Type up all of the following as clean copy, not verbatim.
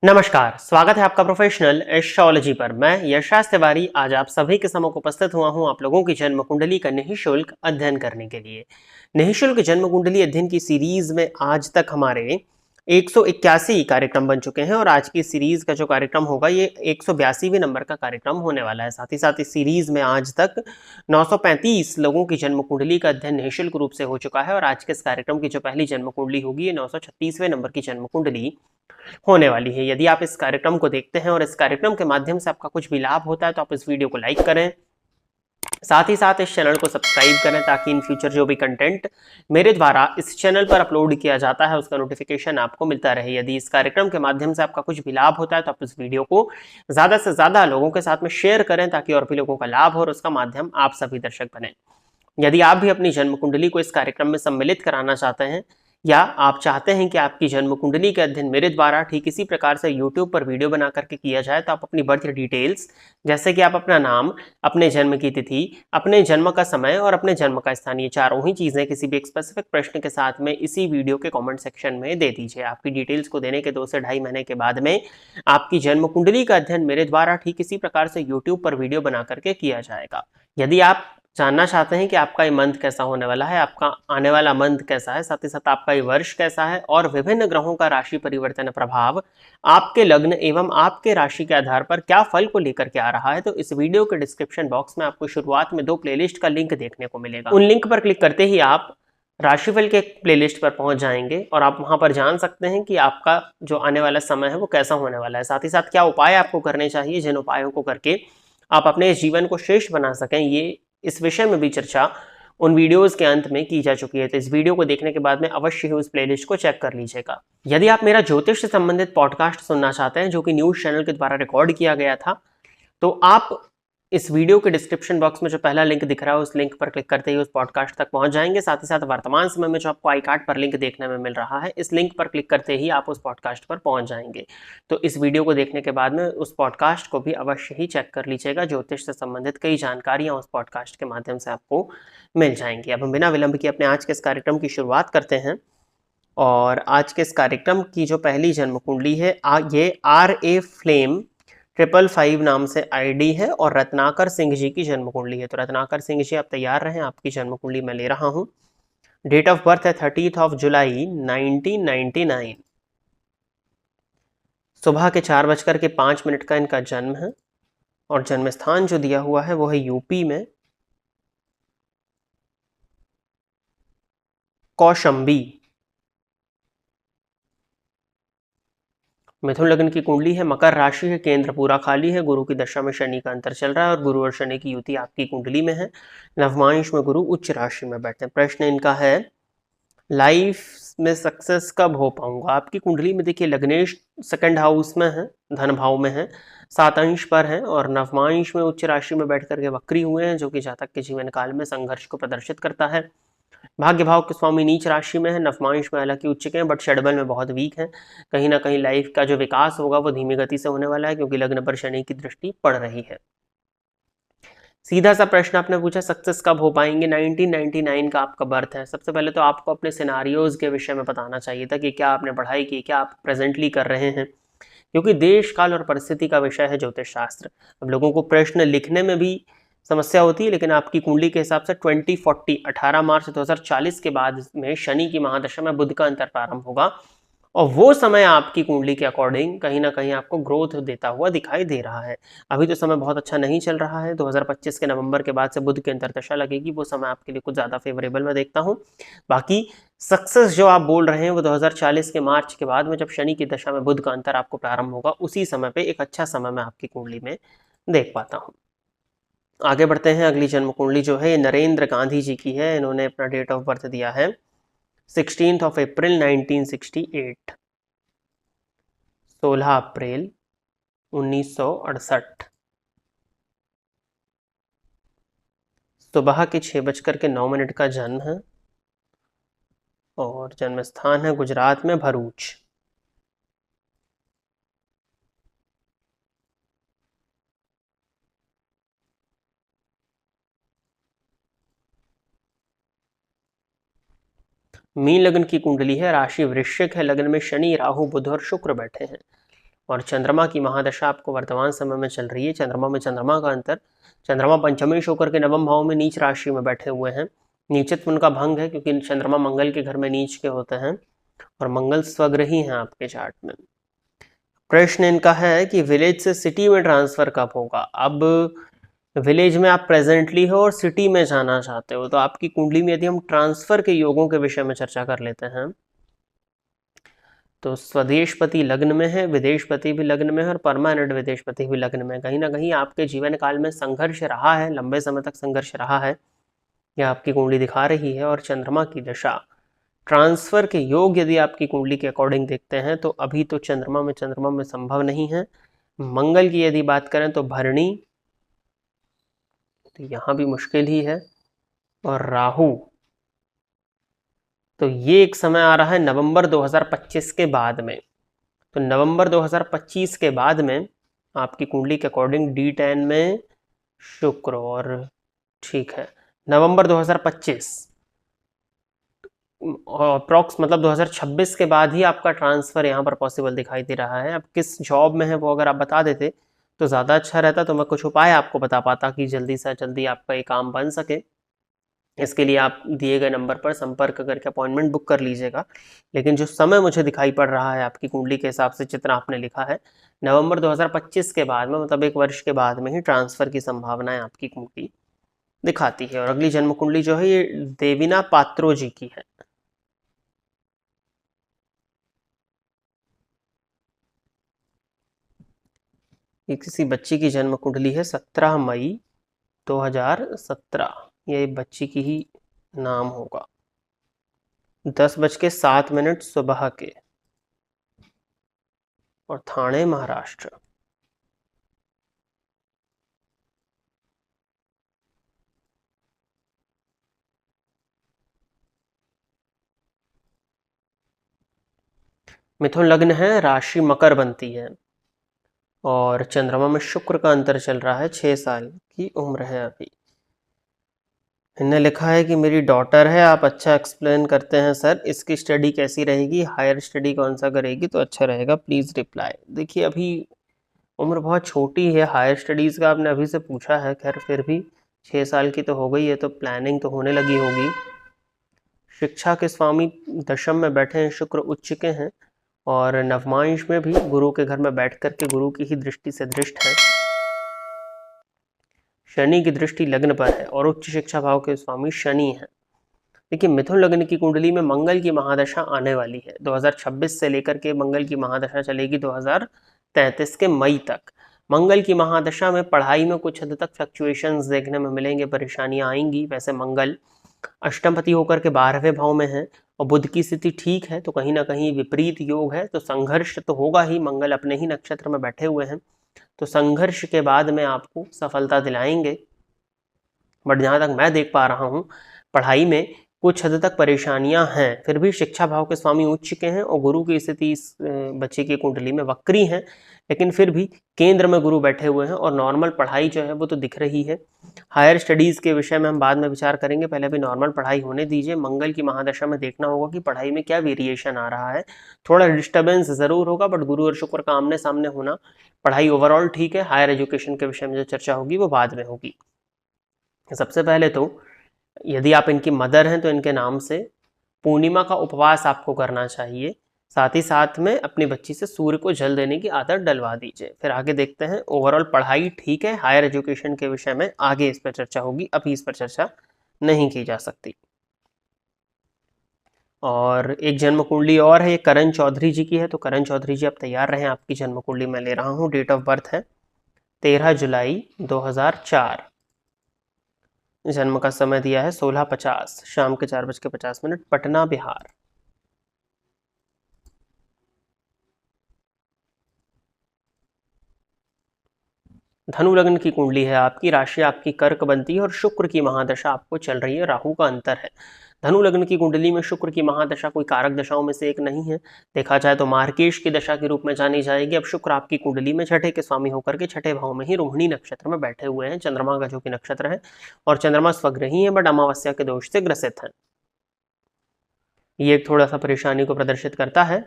नमस्कार, स्वागत है आपका प्रोफेशनल एस्ट्रोलॉजी पर। मैं यशराज तिवारी आज आप सभी के सम्मुख उपस्थित हुआ हूं आप लोगों की जन्म कुंडली का निःशुल्क अध्ययन करने के लिए। निःशुल्क जन्म कुंडली अध्ययन की सीरीज में आज तक हमारे 181 कार्यक्रम बन चुके हैं और आज की सीरीज का जो कार्यक्रम होगा ये 182वें नंबर का कार्यक्रम होने वाला है। साथ ही साथ इस सीरीज में आज तक 935 लोगों की जन्म कुंडली का अध्ययन निःशुल्क रूप से हो चुका है और आज के इस कार्यक्रम की जो पहली जन्म कुंडली होगी ये 936वें नंबर की जन्म कुंडली होने वाली है। यदि आप इस कार्यक्रम को देखते हैं और इस कार्यक्रम के माध्यम से आपका कुछ भी लाभ होता है तो आप इस वीडियो को लाइक करें, साथ ही साथ इस चैनल को सब्सक्राइब करें ताकि इन फ्यूचर जो भी कंटेंट मेरे द्वारा इस चैनल पर अपलोड किया जाता है उसका नोटिफिकेशन आपको मिलता रहे। यदि इस कार्यक्रम के माध्यम से आपका कुछ भी लाभ होता है तो आप इस वीडियो को ज़्यादा से ज़्यादा लोगों के साथ में शेयर करें ताकि और भी लोगों का लाभ हो और उसका माध्यम आप सभी दर्शक बने। यदि आप भी अपनी जन्म कुंडली को इस कार्यक्रम में सम्मिलित कराना चाहते हैं या आप चाहते हैं कि आपकी जन्म कुंडली का अध्ययन मेरे द्वारा ठीक इसी प्रकार से YouTube पर वीडियो बना करके किया जाए तो आप अपनी बर्थ डिटेल्स जैसे कि आप अपना नाम, अपने जन्म की तिथि, अपने जन्म का समय और अपने जन्म का स्थान, ये चारों ही चीज़ें किसी भी एक स्पेसिफिक प्रश्न के साथ में इसी वीडियो के कमेंट सेक्शन में दे दीजिए। आपकी डिटेल्स को देने के 2 से ढाई महीने के बाद में आपकी जन्म कुंडली का अध्ययन मेरे द्वारा ठीक इसी प्रकार से YouTube पर वीडियो बना करके किया जाएगा। यदि आप जानना चाहते हैं कि आपका ये मंथ कैसा होने वाला है, आपका आने वाला मंथ कैसा है, साथ ही साथ आपका ये वर्ष कैसा है और विभिन्न ग्रहों का राशि परिवर्तन प्रभाव आपके लग्न एवं आपके राशि के आधार पर क्या फल को लेकर के आ रहा है, तो इस वीडियो के डिस्क्रिप्शन बॉक्स में आपको शुरुआत में 2 प्लेलिस्ट का लिंक देखने को मिलेगा। उन लिंक पर क्लिक करते ही आप राशिफल के प्लेलिस्ट पर पहुंच जाएंगे और आप वहां पर जान सकते हैं कि आपका जो आने वाला समय है वो कैसा होने वाला है। साथ ही साथ क्या उपाय आपको करने चाहिए, जिन उपायों को करके आप अपने जीवन को श्रेष्ठ बना सकें, ये इस विषय में भी चर्चा उन वीडियोस के अंत में की जा चुकी है। तो इस वीडियो को देखने के बाद में अवश्य ही उस प्लेलिस्ट को चेक कर लीजिएगा। यदि आप मेरा ज्योतिष से संबंधित पॉडकास्ट सुनना चाहते हैं जो कि न्यूज चैनल के द्वारा रिकॉर्ड किया गया था, तो आप इस वीडियो के डिस्क्रिप्शन बॉक्स में जो पहला लिंक दिख रहा है उस लिंक पर क्लिक करते ही उस पॉडकास्ट तक पहुंच जाएंगे। साथ ही साथ वर्तमान समय में जो आपको आई कार्ड पर लिंक देखने में मिल रहा है, इस लिंक पर क्लिक करते ही आप उस पॉडकास्ट पर पहुंच जाएंगे। तो इस वीडियो को देखने के बाद में उस पॉडकास्ट को भी अवश्य ही चेक कर लीजिएगा। ज्योतिष से संबंधित कई जानकारियां उस पॉडकास्ट के माध्यम से आपको मिल जाएंगी। अब हम बिना विलंब के अपने आज के इस कार्यक्रम की शुरुआत करते हैं और आज के इस कार्यक्रम की जो पहली जन्म कुंडली है ये RA फ्लेम 555 नाम से आईडी है और रत्नाकर सिंह जी की जन्म कुंडली है। तो रत्नाकर सिंह जी आप तैयार रहें, आपकी जन्म कुंडली मैं ले रहा हूं। डेट ऑफ बर्थ है 30 जुलाई 1999। सुबह के 4:05 का इनका जन्म है और जन्म स्थान जो दिया हुआ है वो है यूपी में कौशंबी। मिथुन लग्न की कुंडली है, मकर राशि है, केंद्र पूरा खाली है, गुरु की दशा में शनि का अंतर चल रहा है और गुरु और शनि की युति आपकी कुंडली में है। नवमांश में गुरु उच्च राशि में बैठे हैं। प्रश्न इनका है लाइफ में सक्सेस कब हो पाऊंगा। आपकी कुंडली में देखिए लग्नेश सेकंड हाउस में है, धन भाव में है, 7 अंश पर है और नवमांश में उच्च राशि में बैठ करके वक्री हुए हैं जो कि जातक के जीवन काल में संघर्ष को प्रदर्शित करता है। भाग्य भाव के स्वामी नीच राशि में है, नवमांश में हालांकि उच्च के हैं बट षडबल में बहुत वीक है। कहीं ना कहीं लाइफ का जो विकास होगा वो धीमी गति से होने वाला है क्योंकि लग्न पर शनि की दृष्टि पड़ रही है। सीधा सा प्रश्न आपने पूछा सक्सेस कब हो पाएंगे। 1999 का आपका बर्थ है। सबसे पहले तो आपको अपने सिनारियोज के विषय में बताना चाहिए था कि क्या आपने पढ़ाई की, क्या आप प्रेजेंटली कर रहे हैं, क्योंकि देश काल और परिस्थिति का विषय है ज्योतिष शास्त्र। अब लोगों को प्रश्न लिखने में भी समस्या होती है, लेकिन आपकी कुंडली के हिसाब से 2040 18 मार्च 2040 के बाद में शनि की महादशा में बुध का अंतर प्रारंभ होगा और वो समय आपकी कुंडली के अकॉर्डिंग कहीं ना कहीं आपको ग्रोथ देता हुआ दिखाई दे रहा है। अभी तो समय बहुत अच्छा नहीं चल रहा है। 2025 के नवंबर के बाद से बुध की अंतर्दशा लगेगी, वो समय आपके लिए कुछ ज़्यादा फेवरेबल मैं देखता हूँ। बाकी सक्सेस जो आप बोल रहे हैं वो 2040 के मार्च के बाद में जब शनि की दशा में बुध का अंतर आपको प्रारंभ होगा उसी समय पे एक अच्छा समय मैं आपकी कुंडली में देख पाता हूँ। आगे बढ़ते हैं। अगली जन्म कुंडली जो है नरेंद्र गांधी जी की है। इन्होंने अपना डेट ऑफ बर्थ दिया है 16 अप्रैल 1968, 16 अप्रैल 1968। सुबह के 6:09 का जन्म है और जन्म स्थान है गुजरात में भरूच। मीन लग्न की कुंडली है, राशि वृश्चिक है, लग्न में शनि राहु बुध और शुक्र बैठे हैं और चंद्रमा की महादशा आपको वर्तमान समय में चल रही है। चंद्रमा में चंद्रमा का अंतर, चंद्रमा पंचमेश होकर के नवम भाव में नीच राशि में बैठे हुए हैं। नीचत्व उनका भंग है क्योंकि चंद्रमा मंगल के घर में नीच के होते हैं और मंगल स्वग्रही हैं आपके चार्ट में। प्रश्न इनका है कि विलेज से सिटी में ट्रांसफर कब होगा। अब विलेज में आप प्रेजेंटली हो और सिटी में जाना चाहते हो, तो आपकी कुंडली में यदि हम ट्रांसफर के योगों के विषय में चर्चा कर लेते हैं तो स्वदेशपति लग्न में है, विदेशपति भी लग्न में है और परमानेंट विदेशपति भी लग्न में। कहीं ना कहीं आपके जीवन काल में संघर्ष रहा है, लंबे समय तक संघर्ष रहा है, यह आपकी कुंडली दिखा रही है। और चंद्रमा की दशा, ट्रांसफर के योग यदि आपकी कुंडली के अकॉर्डिंग देखते हैं तो अभी तो चंद्रमा में संभव नहीं है। मंगल की यदि बात करें तो भरणी, तो यहाँ भी मुश्किल ही है। और राहु, तो ये एक समय आ रहा है नवंबर 2025 के बाद में। तो नवंबर 2025 के बाद में आपकी कुंडली के अकॉर्डिंग D10 में शुक्र, और ठीक है नवंबर 2025 अप्रॉक्स मतलब 2026 के बाद ही आपका ट्रांसफ़र यहाँ पर पॉसिबल दिखाई दे रहा है। अब किस जॉब में है वो अगर आप बता देते तो ज़्यादा अच्छा रहता, तो मैं कुछ उपाय आपको बता पाता कि जल्दी से जल्दी आपका ये काम बन सके। इसके लिए आप दिए गए नंबर पर संपर्क करके अपॉइंटमेंट बुक कर लीजिएगा। लेकिन जो समय मुझे दिखाई पड़ रहा है आपकी कुंडली के हिसाब से, जितना आपने लिखा है, नवंबर 2025 के बाद में, मतलब 1 वर्ष के बाद में ही ट्रांसफ़र की संभावनाएं आपकी कुंडली दिखाती है। और अगली जन्म कुंडली जो है ये देवीना पात्रो जी की है। ये किसी बच्ची की जन्म कुंडली है, 17 मई 2017, ये बच्ची की ही नाम होगा। 10:07 सुबह के, और ठाणे महाराष्ट्र। मिथुन लग्न है, राशि मकर बनती है और चंद्रमा में शुक्र का अंतर चल रहा है। 6 साल की उम्र है अभी। इन्हें लिखा है कि मेरी डॉटर है, आप अच्छा एक्सप्लेन करते हैं सर, इसकी स्टडी कैसी रहेगी, हायर स्टडी कौन सा करेगी तो अच्छा रहेगा, प्लीज़ रिप्लाई। देखिए अभी उम्र बहुत छोटी है, हायर स्टडीज़ का आपने अभी से पूछा है, खैर फिर भी 6 साल की तो हो गई है, तो प्लानिंग तो होने लगी होगी। शिक्षा के स्वामी दशम में बैठे हैं, शुक्र उच्च के हैं और नवमांश में भी गुरु के घर में बैठ करके गुरु की ही दृष्टि से दृष्ट है। शनि की दृष्टि लग्न पर है और उच्च शिक्षा भाव के स्वामी शनि हैं। देखिए मिथुन लग्न की कुंडली में मंगल की महादशा आने वाली है। 2026 से लेकर के मंगल की महादशा चलेगी 2033 के मई तक। मंगल की महादशा में पढ़ाई में कुछ हद तक फ्लक्चुएशंस देखने में मिलेंगे, परेशानियां आएंगी। वैसे मंगल अष्टमपति होकर के 12वें भाव में है और बुध की स्थिति ठीक है, तो कहीं ना कहीं विपरीत योग है, तो संघर्ष तो होगा ही। मंगल अपने ही नक्षत्र में बैठे हुए हैं, तो संघर्ष के बाद में आपको सफलता दिलाएंगे। बट जहाँ तक मैं देख पा रहा हूँ पढ़ाई में कुछ हद तक परेशानियां हैं। फिर भी शिक्षा भाव के स्वामी उच्च के हैं और गुरु की स्थिति इस बच्चे की कुंडली में वक्री है, लेकिन फिर भी केंद्र में गुरु बैठे हुए हैं और नॉर्मल पढ़ाई जो है वो तो दिख रही है। हायर स्टडीज़ के विषय में हम बाद में विचार करेंगे, पहले भी नॉर्मल पढ़ाई होने दीजिए। मंगल की महादशा में देखना होगा कि पढ़ाई में क्या वेरिएशन आ रहा है, थोड़ा डिस्टर्बेंस ज़रूर होगा, बट गुरु और शुक्र का आमने सामने होना, पढ़ाई ओवरऑल ठीक है। हायर एजुकेशन के विषय में जो चर्चा होगी वो बाद में होगी। सबसे पहले तो यदि आप इनकी मदर हैं तो इनके नाम से पूर्णिमा का उपवास आपको करना चाहिए। साथ ही साथ में अपनी बच्ची से सूर्य को जल देने की आदत डलवा दीजिए। फिर आगे देखते हैं। ओवरऑल पढ़ाई ठीक है, हायर एजुकेशन के विषय में आगे इस पर चर्चा होगी, अभी इस पर चर्चा नहीं की जा सकती। और एक जन्म कुंडली और है, ये करण चौधरी जी की है, तो करण चौधरी जी आप तैयार रहें, आपकी जन्म कुंडली मैं ले रहा हूँ। डेट ऑफ बर्थ है 13 जुलाई 2004। जन्म का समय दिया है 16:50 शाम के 4:50, पटना बिहार। धनु लग्न की कुंडली है आपकी, राशि आपकी कर्क बनती है और शुक्र की महादशा आपको चल रही है, राहु का अंतर है। धनु लग्न की कुंडली में शुक्र की महादशा कोई कारक दशाओं में से एक नहीं है, देखा जाए तो मार्केश की दशा के रूप में जानी जाएगी। अब शुक्र आपकी कुंडली में छठे के स्वामी होकर के छठे भाव में ही रोहिणी नक्षत्र में बैठे हुए हैं, चंद्रमा का जो कि नक्षत्र है, और चंद्रमा स्वग्रही है बट अमावस्या के दोष से ग्रसित है। ये एक थोड़ा सा परेशानी को प्रदर्शित करता है।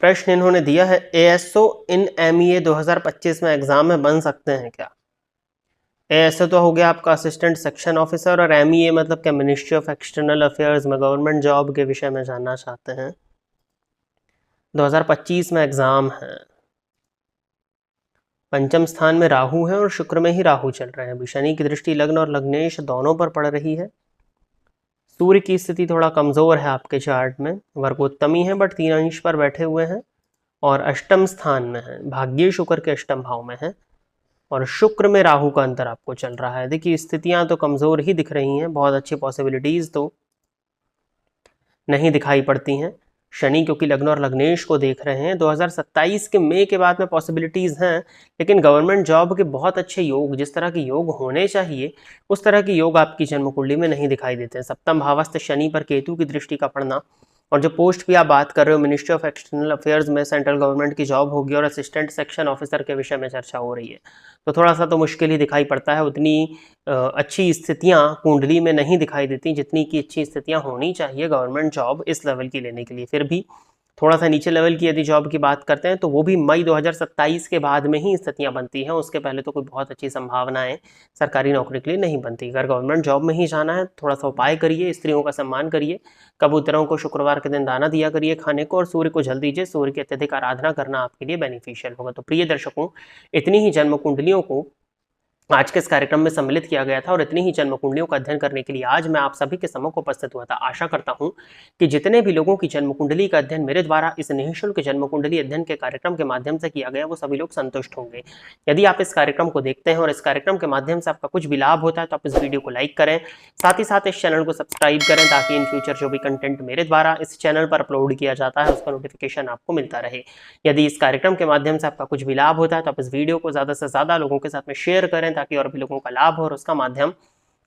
प्रश्न इन्होंने दिया है, एएसओ इन एमईए 2025 में एग्जाम में बन सकते हैं क्या? एएसओ तो हो गया आपका असिस्टेंट सेक्शन ऑफिसर, और एमईए मतलब क्या, मिनिस्ट्री ऑफ एक्सटर्नल अफेयर्स में गवर्नमेंट जॉब के विषय में जानना चाहते हैं। 2025 में एग्जाम है। पंचम स्थान में राहु है और शुक्र में ही राहु चल रहे हैं। अभी शनि की दृष्टि लग्न और लग्नेश दोनों पर पड़ रही है। सूर्य की स्थिति थोड़ा कमजोर है आपके चार्ट में, वर्गोत्तमी है बट 3 अंश पर बैठे हुए हैं और अष्टम स्थान में है, भाग्य शुक्र के अष्टम भाव में है और शुक्र में राहु का अंतर आपको चल रहा है। देखिए स्थितियां तो कमजोर ही दिख रही हैं, बहुत अच्छी पॉसिबिलिटीज तो नहीं दिखाई पड़ती हैं। शनि क्योंकि लग्न और लग्नेश को देख रहे हैं, 2027 के मई के बाद में पॉसिबिलिटीज हैं, लेकिन गवर्नमेंट जॉब के बहुत अच्छे योग, जिस तरह के योग होने चाहिए उस तरह के योग आपकी जन्म कुंडली में नहीं दिखाई देते हैं। सप्तम भावस्थ शनि पर केतु की दृष्टि का पड़ना, और जो पोस्ट भी आप बात कर रहे हो मिनिस्ट्री ऑफ एक्सटर्नल अफेयर्स में सेंट्रल गवर्नमेंट की जॉब होगी और असिस्टेंट सेक्शन ऑफिसर के विषय में चर्चा हो रही है, तो थोड़ा सा तो मुश्किल ही दिखाई पड़ता है। उतनी अच्छी स्थितियां कुंडली में नहीं दिखाई देती जितनी की अच्छी स्थितियां होनी चाहिए गवर्नमेंट जॉब इस लेवल की लेने के लिए। फिर भी थोड़ा सा नीचे लेवल की यदि जॉब की बात करते हैं तो वो भी मई 2027 के बाद में ही स्थितियां बनती हैं, उसके पहले तो कोई बहुत अच्छी संभावनाएं सरकारी नौकरी के लिए नहीं बनती। अगर गवर्नमेंट जॉब में ही जाना है थोड़ा सा उपाय करिए, स्त्रियों का सम्मान करिए, कबूतरों को शुक्रवार के दिन दाना दिया करिए खाने को, और सूर्य को जल दीजिए। सूर्य की अत्यधिक आराधना करना आपके लिए बेनिफिशियल होगा। तो प्रिय दर्शकों, इतनी ही जन्म कुंडलियों को आज के इस कार्यक्रम में सम्मिलित किया गया था और इतनी ही जन्म कुंडलियों का अध्ययन करने के लिए आज मैं आप सभी के सम्मुख उपस्थित हुआ था। आशा करता हूं कि जितने भी लोगों की जन्म कुंडली का अध्ययन मेरे द्वारा इस निःशुल्क जन्म कुंडली अध्ययन के कार्यक्रम के माध्यम से किया गया वो सभी लोग संतुष्ट होंगे। यदि आप इस कार्यक्रम को देखते हैं और इस कार्यक्रम के माध्यम से आपका कुछ भी लाभ होता है तो आप इस वीडियो को लाइक करें, साथ ही साथ इस चैनल को सब्सक्राइब करें ताकि इन फ्यूचर जो भी कंटेंट मेरे द्वारा इस चैनल पर अपलोड किया जाता है उसका नोटिफिकेशन आपको मिलता रहे। यदि इस कार्यक्रम के माध्यम से आपका कुछ भी लाभ होता है तो आप इस वीडियो को ज्यादा से ज्यादा लोगों के साथ में शेयर करें ताकि और भी लोगों का लाभ हो और उसका माध्यम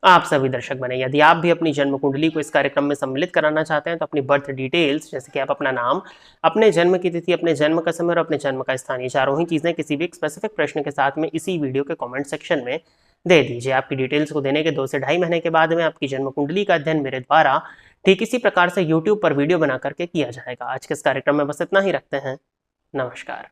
आप सभी दर्शक बने। यदि आप भी अपनी जन्म कुंडली को इस कार्यक्रम में सम्मिलित कराना चाहते हैं तो अपनी बर्थ डिटेल्स जैसे कि आप अपना नाम, अपने जन्म की तिथि, अपने जन्म का समय और अपने जन्म का स्थान, ये चारों ही चीजें किसी भी एक स्पेसिफिक प्रश्न के साथ में इसी वीडियो के कमेंट सेक्शन में दे दीजिए। आपकी डिटेल्स को देने के 2 से 2.5 महीने के बाद में आपकी जन्म कुंडली का अध्ययन मेरे द्वारा ठीक इसी प्रकार से यूट्यूब पर वीडियो बना करके किया जाएगा। आज के इस कार्यक्रम में बस इतना ही रखते हैं। नमस्कार।